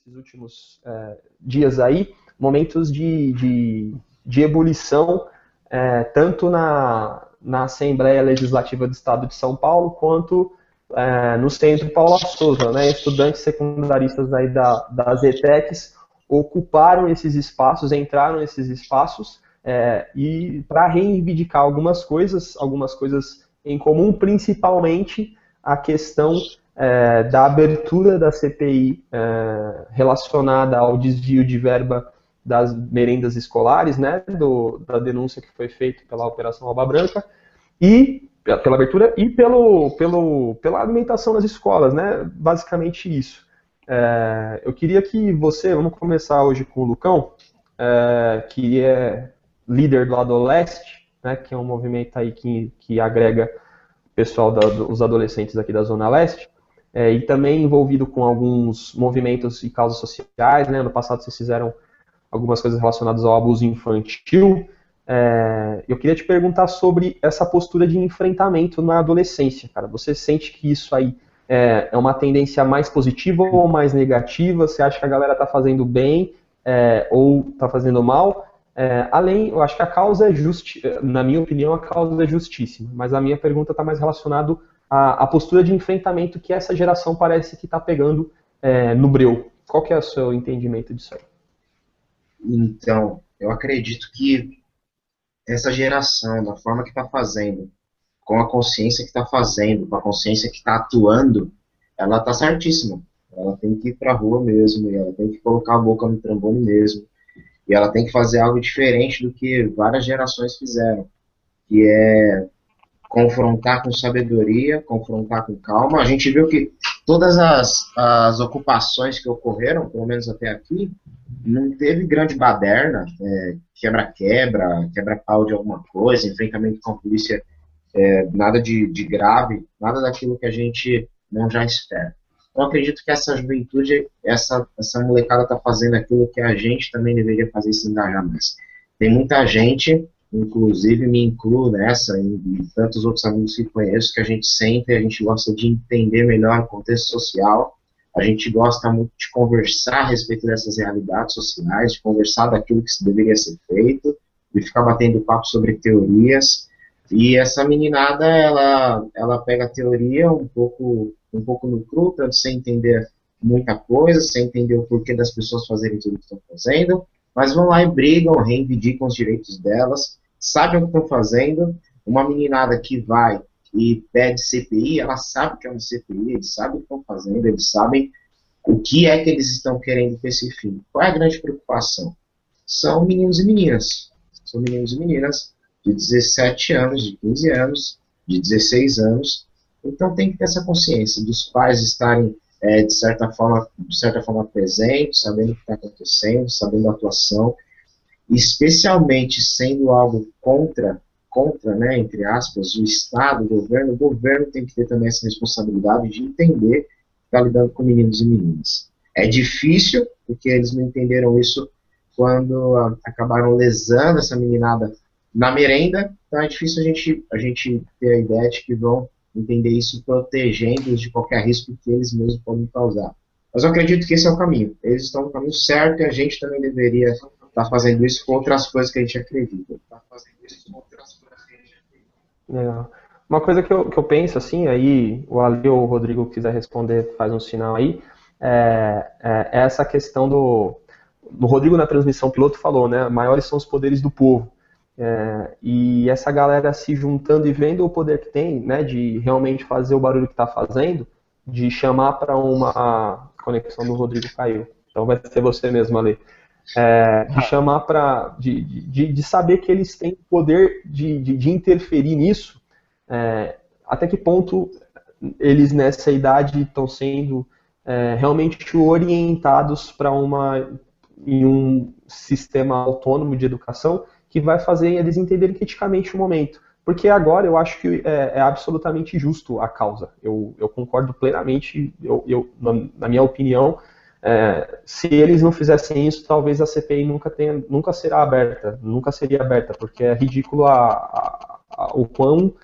nesses últimos dias aí, momentos de ebulição, tanto na Assembleia Legislativa do Estado de São Paulo, quanto no Centro Paula Souza, né? Estudantes secundaristas aí das ETECs ocuparam esses espaços, entraram nesses espaços, e para reivindicar algumas coisas em comum, principalmente a questão da abertura da CPI relacionada ao desvio de verba das merendas escolares, né, da denúncia que foi feita pela Operação Alba Branca, e pela abertura e pela alimentação nas escolas, né, basicamente isso. Eu queria que vamos começar hoje com o Lucão, que é líder do Adoleste, né, que é um movimento aí que agrega o pessoal dos adolescentes aqui da Zona Leste, e também envolvido com alguns movimentos e causas sociais, né, no passado vocês fizeram algumas coisas relacionadas ao abuso infantil. Eu queria te perguntar sobre essa postura de enfrentamento na adolescência, cara. Você sente que isso aí é uma tendência mais positiva ou mais negativa? Você acha que a galera está fazendo bem ou está fazendo mal? Eu acho que a causa na minha opinião, a causa é justíssima, mas a minha pergunta está mais relacionada à postura de enfrentamento que essa geração parece que está pegando no breu. Qual que é o seu entendimento disso aí? Então, eu acredito que essa geração, da forma que está fazendo, com a consciência que está fazendo, com a consciência que está atuando, ela está certíssima. Ela tem que ir para a rua mesmo, e ela tem que colocar a boca no trombone mesmo, e ela tem que fazer algo diferente do que várias gerações fizeram, que é confrontar com sabedoria, confrontar com calma. A gente viu que todas as ocupações que ocorreram, pelo menos até aqui, não teve grande baderna, quebra-quebra, quebra-pau de alguma coisa, enfrentamento com a polícia, nada de grave, nada daquilo que a gente não já espera. Então, acredito que essa juventude, essa molecada está fazendo aquilo que a gente também deveria fazer, se engajar mais. Tem muita gente, inclusive me incluo nessa, e tantos outros amigos que conheço, que a gente senta e a gente gosta de entender melhor o contexto social, a gente gosta muito de conversar a respeito dessas realidades sociais, de conversar daquilo que deveria ser feito, de ficar batendo papo sobre teorias. E essa meninada, ela pega a teoria um pouco no cru, tanto sem entender muita coisa, sem entender o porquê das pessoas fazerem tudo o que estão fazendo, mas vão lá e brigam, reivindicam os direitos delas, sabem o que estão fazendo. Uma meninada que vai e pede CPI, ela sabe que é uma CPI, eles sabem o que estão fazendo, eles sabem o que é que eles estão querendo com esse fim. Qual é a grande preocupação? São meninos e meninas. São meninos e meninas de 17 anos, de 15 anos, de 16 anos. Então tem que ter essa consciência dos pais estarem, de certa forma presentes, sabendo o que está acontecendo, sabendo a atuação, especialmente sendo algo contra, né, entre aspas, o Estado, o governo tem que ter também essa responsabilidade de entender que está lidando com meninos e meninas. É difícil, porque eles não entenderam isso quando acabaram lesando essa meninada na merenda, então é difícil a gente ter a ideia de que vão entender isso protegendo-os de qualquer risco que eles mesmos podem causar. Mas eu acredito que esse é o caminho. Eles estão no caminho certo e a gente também deveria estar fazendo isso com outras coisas que a gente acredita. Legal. Uma coisa que eu penso, assim, aí o Ali ou o Rodrigo quiser responder, faz um sinal aí, é essa questão do Rodrigo na transmissão piloto falou, né, maiores são os poderes do povo. E essa galera se juntando e vendo o poder que tem, né, de realmente fazer o barulho que está fazendo, de chamar para a conexão do Rodrigo caiu. Então vai ser você mesmo, Ali. De chamar para de saber que eles têm poder de interferir nisso, até que ponto eles nessa idade estão sendo realmente orientados para em um sistema autônomo de educação que vai fazer eles entenderem criticamente o momento. Porque agora eu acho que é absolutamente justo a causa. Eu concordo plenamente, na minha opinião, se eles não fizessem isso, talvez a CPI nunca seria aberta, porque é ridículo o quão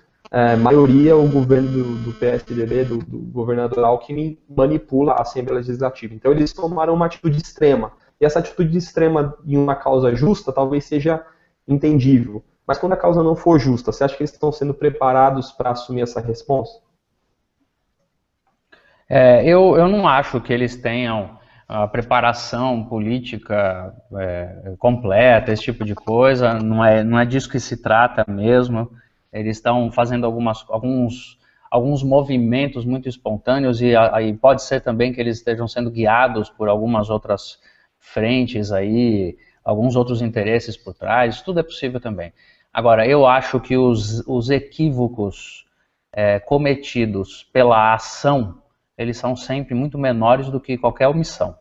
maioria, o governo do PSDB, do governador Alckmin, manipula a Assembleia Legislativa. Então, eles tomaram uma atitude extrema. E essa atitude extrema em uma causa justa talvez seja entendível. Mas quando a causa não for justa, você acha que eles estão sendo preparados para assumir essa resposta? Eu não acho que eles tenham a preparação política completa, esse tipo de coisa. Não é disso que se trata mesmo. Eles estão fazendo alguns movimentos muito espontâneos e aí pode ser também que eles estejam sendo guiados por algumas outras frentes aí, alguns outros interesses por trás. Tudo é possível também. Agora, eu acho que os equívocos cometidos pela ação, eles são sempre muito menores do que qualquer omissão.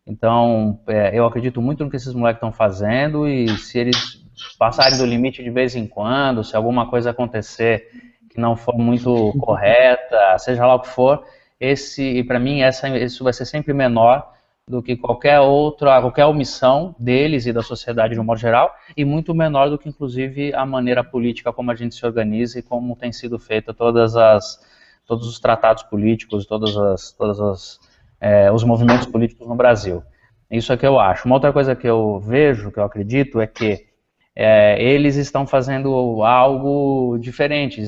Então, eu acredito muito no que esses moleques estão fazendo e se eles passarem do limite de vez em quando, se alguma coisa acontecer que não for muito correta, seja lá o que for, para mim, isso vai ser sempre menor do que qualquer omissão deles e da sociedade de um modo geral, e muito menor do que, inclusive, a maneira política como a gente se organiza e como tem sido feita todos os tratados políticos, os movimentos políticos no Brasil. Isso é que eu acho. Uma outra coisa que eu vejo, que eu acredito, é que eles estão fazendo algo diferente.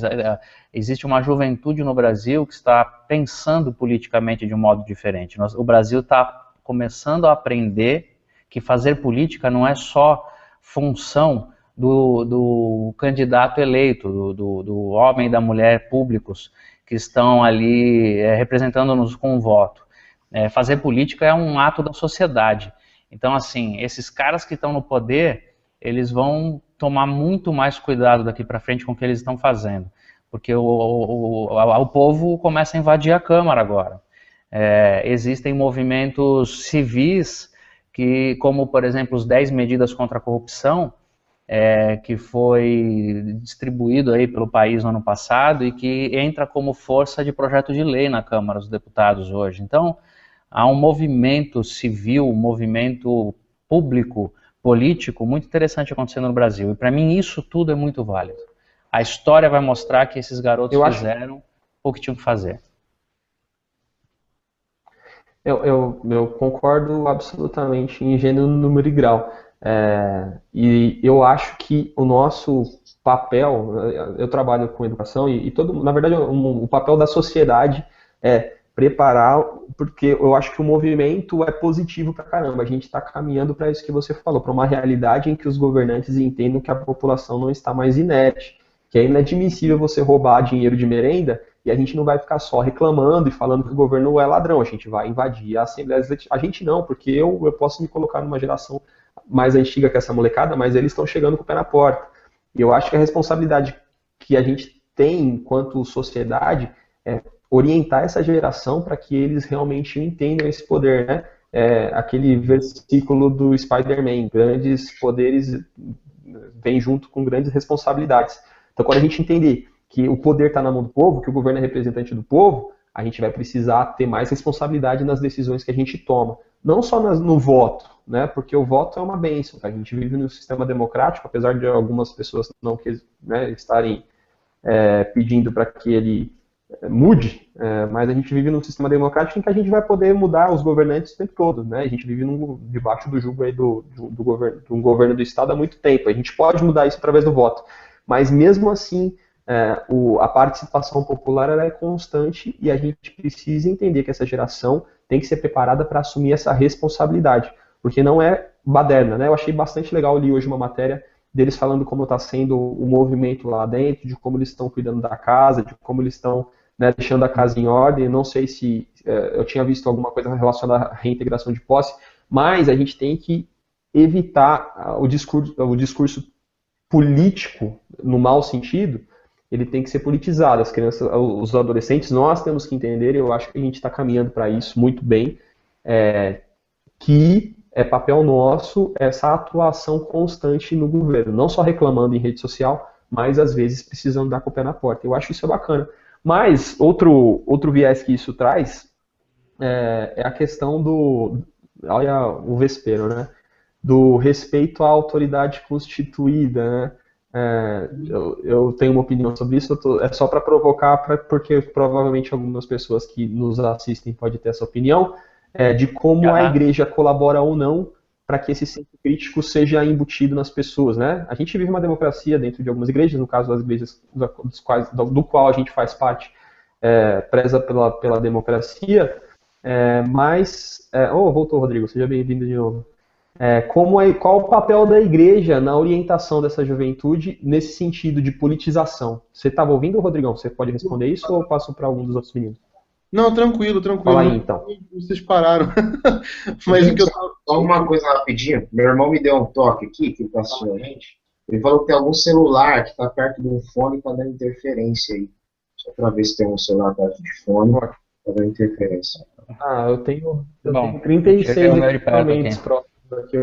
Existe uma juventude no Brasil que está pensando politicamente de um modo diferente. O Brasil está começando a aprender que fazer política não é só função do candidato eleito, do homem e da mulher públicos que estão ali representando-nos com o voto. Fazer política é um ato da sociedade. Então, assim, esses caras que estão no poder, eles vão tomar muito mais cuidado daqui para frente com o que eles estão fazendo, porque o povo começa a invadir a Câmara agora. Existem movimentos civis que, como por exemplo os 10 medidas contra a corrupção, que foi distribuído aí pelo país no ano passado e que entra como força de projeto de lei na Câmara dos Deputados hoje. Então, há um movimento civil, um movimento público, político, muito interessante acontecendo no Brasil. E para mim isso tudo é muito válido. A história vai mostrar que esses garotos fizeram o que tinham que fazer. Eu concordo absolutamente em gênero, número e grau. E eu acho que o nosso papel, eu trabalho com educação e na verdade, o papel da sociedade é preparar, porque eu acho que o movimento é positivo pra caramba. A gente está caminhando para isso que você falou, para uma realidade em que os governantes entendam que a população não está mais inerte, que é inadmissível você roubar dinheiro de merenda e a gente não vai ficar só reclamando e falando que o governo é ladrão, a gente vai invadir a Assembleia Legislativa. A gente não, porque eu posso me colocar numa geração mais antiga que essa molecada, mas eles estão chegando com o pé na porta. E eu acho que a responsabilidade que a gente tem enquanto sociedade é orientar essa geração para que eles realmente entendam esse poder, né? Aquele versículo do Spider-Man, grandes poderes vêm junto com grandes responsabilidades. Então, quando a gente entender que o poder está na mão do povo, que o governo é representante do povo, a gente vai precisar ter mais responsabilidade nas decisões que a gente toma. Não só no voto, né? Porque o voto é uma bênção. A gente vive num sistema democrático, apesar de algumas pessoas não estarem pedindo para que ele mude, mas a gente vive num sistema democrático em que a gente vai poder mudar os governantes o tempo todo, né? A gente vive debaixo do jugo aí do governo do Estado há muito tempo. A gente pode mudar isso através do voto, mas mesmo assim a participação popular ela é constante e a gente precisa entender que essa geração tem que ser preparada para assumir essa responsabilidade, porque não é baderna, né? Eu achei bastante legal, li hoje uma matéria deles falando como está sendo o movimento lá dentro, de como eles estão cuidando da casa, de como eles estão, né, deixando a casa em ordem. Não sei se eu tinha visto alguma coisa relacionada à reintegração de posse, mas a gente tem que evitar o discurso político no mau sentido. Ele tem que ser politizado. As crianças, os adolescentes, nós temos que entender, eu acho que a gente está caminhando para isso muito bem, que é papel nosso essa atuação constante no governo, não só reclamando em rede social, mas às vezes precisando dar com o pé na porta. Eu acho isso bacana. Mas outro viés que isso traz é a questão olha o vespeiro, né? Do respeito à autoridade constituída, né? Eu tenho uma opinião sobre isso, é só para provocar, porque provavelmente algumas pessoas que nos assistem podem ter essa opinião, de como a igreja colabora ou não para que esse senso crítico seja embutido nas pessoas, né? A gente vive uma democracia dentro de algumas igrejas, no caso das igrejas do qual a gente faz parte, preza pela democracia, mas... voltou, Rodrigo, seja bem-vindo de novo. Qual o papel da igreja na orientação dessa juventude nesse sentido de politização? Você estava ouvindo, Rodrigão? Você pode responder isso ou eu passo para algum dos outros meninos? Não, tranquilo. Fala aí, então. Vocês pararam. Mas só uma coisa rapidinho. Meu irmão me deu um toque aqui, que ele está assistindo a gente. Ele falou que tem algum celular que está perto de um fone e está dando interferência aí. Só para ver se tem um celular perto de fone, está dando interferência. Eu tenho 36 equipamentos próximos aqui.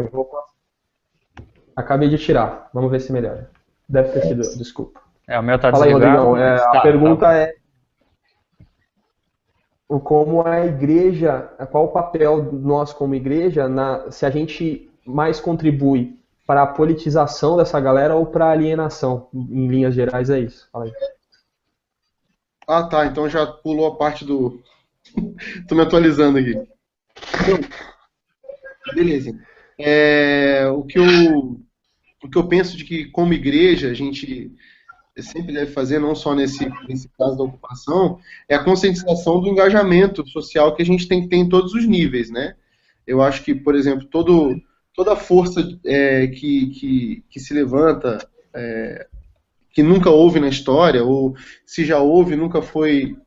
Acabei de tirar. Vamos ver se melhora. Deve ter sido, desculpa. O meu tá Fala aí, desligado. Rodrigão. A pergunta é como a igreja, qual o papel nós como igreja, se a gente mais contribui para a politização dessa galera ou para a alienação, em linhas gerais é isso. Fala aí. Tá, então já pulou a parte do... Tô me atualizando aqui. Beleza. O que eu penso de que como igreja a gente sempre deve fazer, não só nesse caso da ocupação, é a conscientização do engajamento social que a gente tem que ter em todos os níveis, né? Eu acho que, por exemplo, toda força que se levanta, que nunca houve na história, ou se já houve, nunca foi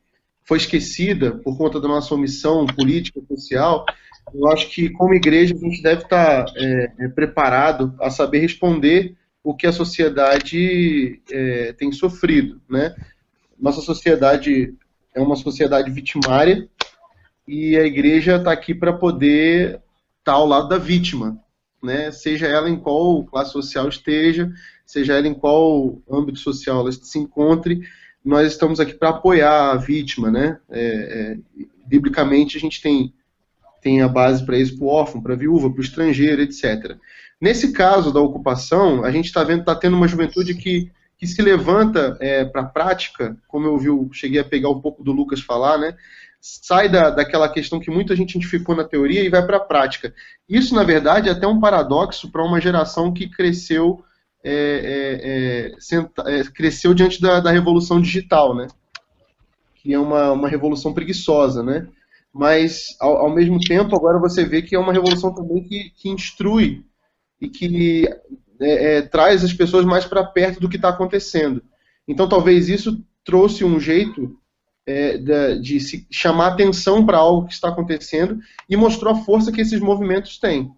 esquecida por conta da nossa omissão política, social, eu acho que como igreja a gente deve estar preparado a saber responder o que a sociedade tem sofrido, né? Nossa sociedade é uma sociedade vitimária e a igreja está aqui para poder estar ao lado da vítima, né? Seja ela em qual classe social esteja, seja ela em qual âmbito social ela se encontre, nós estamos aqui para apoiar a vítima, né? Biblicamente a gente tem a base para isso, para o órfão, para a viúva, para o estrangeiro, etc. Nesse caso da ocupação, a gente está tendo uma juventude que se levanta para a prática, como eu cheguei a pegar um pouco do Lucas falar, né? Sai daquela questão que muita gente identificou na teoria e vai para a prática. Isso, na verdade, é até um paradoxo para uma geração que cresceu diante da revolução digital, né? Que é uma revolução preguiçosa, né? Mas, ao mesmo tempo, agora você vê que é uma revolução também que instrui e que traz as pessoas mais para perto do que está acontecendo. Então, talvez isso trouxe um jeito de se chamar atenção para algo que está acontecendo e mostrou a força que esses movimentos têm,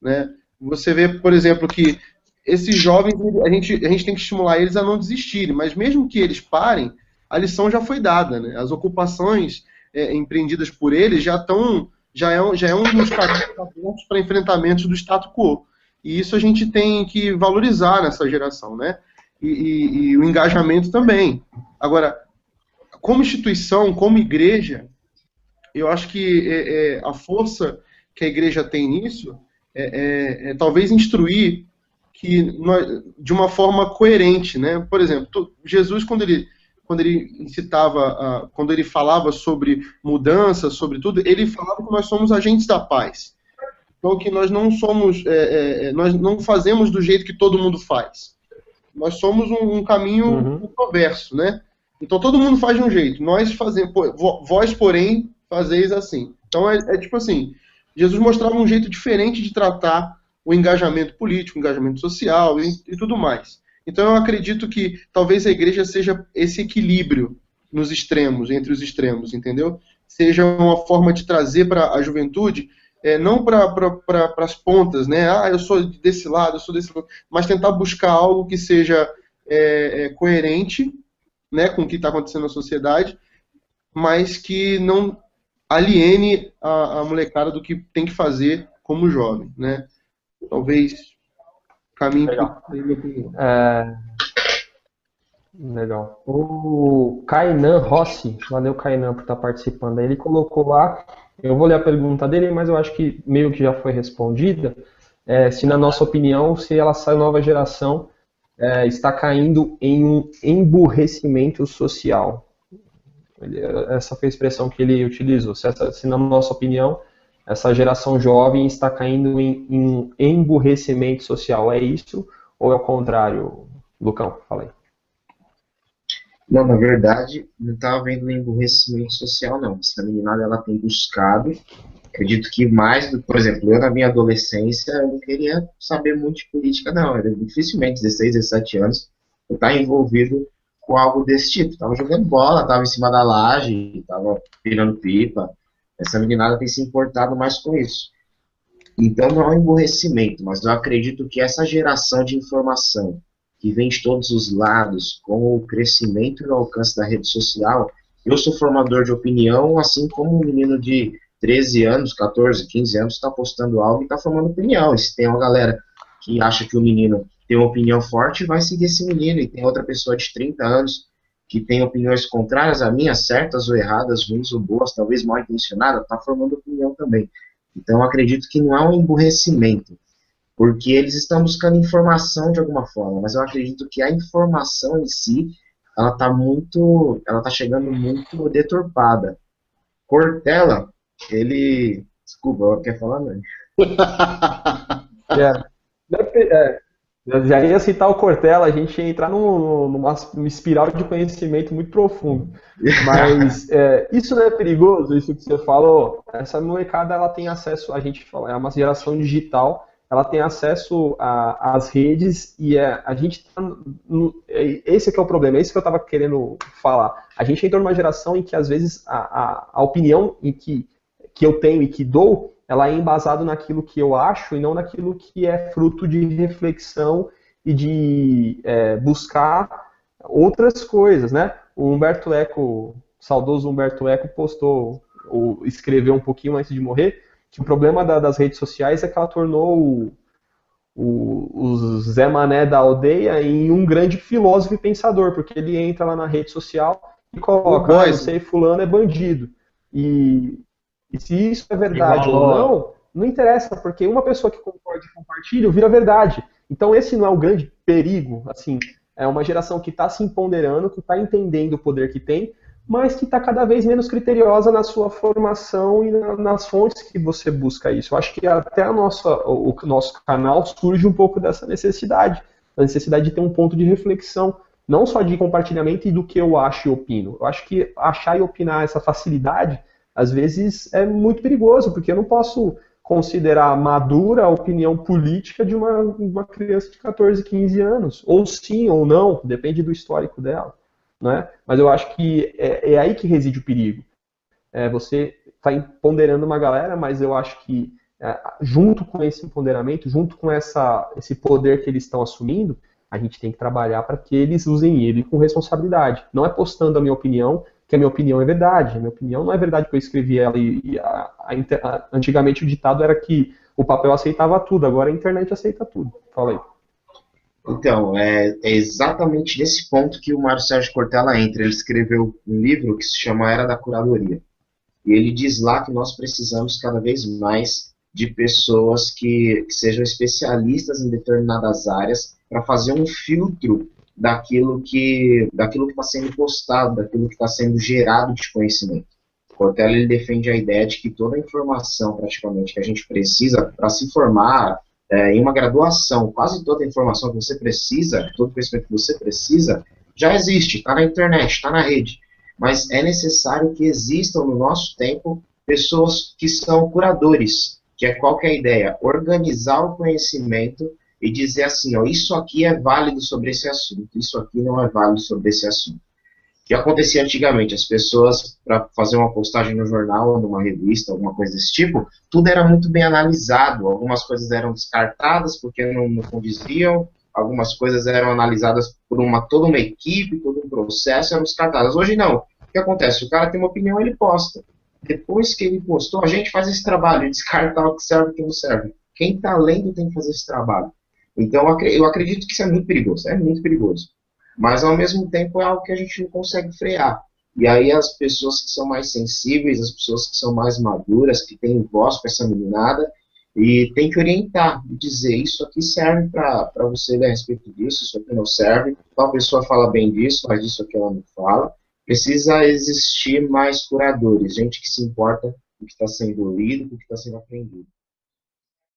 né? Você vê, por exemplo, que esses jovens, a gente tem que estimular eles a não desistirem, mas mesmo que eles parem, a lição já foi dada, né? As ocupações empreendidas por eles já é um dos caminhos abertos para enfrentamentos do status quo. E isso a gente tem que valorizar nessa geração, né? E o engajamento também. Agora, como instituição, como igreja, eu acho que a força que a igreja tem nisso talvez instruir de uma forma coerente, né? Por exemplo, Jesus, quando ele falava sobre mudança, sobre tudo, ele falava que nós somos agentes da paz. Então, que nós não somos, nós não fazemos do jeito que todo mundo faz. Nós somos um caminho controverso, né? Então, todo mundo faz de um jeito. Nós fazemos, vós, porém, fazeis assim. Então, tipo assim, Jesus mostrava um jeito diferente de tratar o engajamento político, o engajamento social e tudo mais. Então, eu acredito que talvez a igreja seja esse equilíbrio nos extremos, entre os extremos, entendeu? Seja uma forma de trazer para a juventude, não para as pontas, né? Eu sou desse lado, eu sou desse lado, mas tentar buscar algo que seja coerente, né, com o que está acontecendo na sociedade, mas que não aliene a molecada do que tem que fazer como jovem, né? Talvez caminho para minha opinião. Legal. O Kainan Rossi, valeu Kainan por estar participando. Ele colocou lá, eu vou ler a pergunta dele, mas eu acho que meio que já foi respondida. Se na nossa opinião, se essa nova geração está caindo em um emburrecimento social. Essa foi a expressão que ele utilizou. Se na nossa opinião, essa geração jovem está caindo em um emburrecimento social. É isso ou é o contrário? Lucão, fala aí. Não, na verdade, não estava vendo um emburrecimento social, não. Essa meninada, ela tem buscado, acredito que mais do, por exemplo, eu na minha adolescência, eu não queria saber muito de política, não. Era dificilmente, 16, 17 anos, eu estava envolvido com algo desse tipo. Tava jogando bola, tava em cima da laje, tava pirando pipa. Essa meninada tem se importado mais com isso. Então não é um emburrecimento, mas eu acredito que essa geração de informação que vem de todos os lados, com o crescimento e o alcance da rede social, eu sou formador de opinião, assim como um menino de 13 anos, 14, 15 anos está postando algo e está formando opinião. E se tem uma galera que acha que o menino tem uma opinião forte, vai seguir esse menino. E tem outra pessoa de 30 anos que tem opiniões contrárias a minhas, certas ou erradas, ruins ou boas, talvez mal intencionadas, está formando opinião também. Então, eu acredito que não é um emburrecimento, porque eles estão buscando informação de alguma forma, mas eu acredito que a informação em si, ela está chegando muito deturpada. Cortella, ele... Desculpa, quer falar, não? Eu já ia citar o Cortella, a gente ia entrar numa espiral de conhecimento muito profundo. Mas isso não é perigoso, isso que você falou? Essa molecada, ela tem acesso, a gente fala, é uma geração digital, ela tem acesso às redes e a gente esse que é o problema, é isso que eu estava querendo falar. A gente entrou numa geração em que, às vezes, a opinião que eu tenho e que dou, ela é embasada naquilo que eu acho e não naquilo que é fruto de reflexão e de buscar outras coisas, né? O Humberto Eco, o saudoso Humberto Eco, postou, ou escreveu um pouquinho antes de morrer, que o problema das redes sociais é que ela tornou o Zé Mané da aldeia em um grande filósofo e pensador, porque ele entra lá na rede social e coloca, não sei, fulano é bandido. E se isso é verdade ou não interessa, porque uma pessoa que concorda e compartilha vira verdade. Então esse não é o grande perigo, assim, é uma geração que está se empoderando, que está entendendo o poder que tem, mas que está cada vez menos criteriosa na sua formação e nas fontes que você busca isso. Eu acho que até o nosso canal surge um pouco dessa necessidade, a necessidade de ter um ponto de reflexão, não só de compartilhamento e do que eu acho e opino. Eu acho que achar e opinar essa facilidade, às vezes, é muito perigoso, porque eu não posso considerar madura a opinião política de uma criança de 14, 15 anos. Ou sim, ou não, depende do histórico dela. Né? Mas eu acho que é aí que reside o perigo. Você está empoderando uma galera, mas eu acho que junto com esse empoderamento, junto com esse poder que eles estão assumindo, a gente tem que trabalhar para que eles usem ele com responsabilidade. Não é postando a minha opinião, que a minha opinião é verdade. A minha opinião não é verdade que eu escrevi ela antigamente o ditado era que o papel aceitava tudo, agora a internet aceita tudo. Fala aí. Então, é exatamente nesse ponto que o Mário Sérgio Cortella entra. Ele escreveu um livro que se chama Era da Curadoria. E ele diz lá que nós precisamos cada vez mais de pessoas que sejam especialistas em determinadas áreas para fazer um filtro daquilo que está sendo postado, daquilo que está sendo gerado de conhecimento. Cortella, ele defende a ideia de que toda a informação, praticamente, que a gente precisa para se formar em uma graduação, quase toda a informação que você precisa, todo o conhecimento que você precisa, já existe, está na internet, está na rede. Mas é necessário que existam, no nosso tempo, pessoas que são curadores, que é qual que é a ideia? Organizar o conhecimento e dizer assim, ó, isso aqui é válido sobre esse assunto, isso aqui não é válido sobre esse assunto. O que acontecia antigamente, as pessoas, para fazer uma postagem no jornal ou numa revista, alguma coisa desse tipo, tudo era muito bem analisado, algumas coisas eram descartadas porque não condiziam, algumas coisas eram analisadas por toda uma equipe, todo um processo, eram descartadas. Hoje não. O que acontece? O cara tem uma opinião, ele posta. Depois que ele postou, a gente faz esse trabalho, descartar o que serve e o que não serve. Quem está lendo tem que fazer esse trabalho. Então, eu acredito que isso é muito perigoso. Mas, ao mesmo tempo, é algo que a gente não consegue frear. E aí, as pessoas que são mais sensíveis, as pessoas que são mais maduras, que têm voz para essa meninada, E tem que orientar, dizer, isso aqui serve para você ler a respeito disso, isso aqui não serve, tal pessoa fala bem disso, mas isso aqui ela não fala. Precisa existir mais curadores, gente que se importa com o que está sendo lido, com o que está sendo aprendido.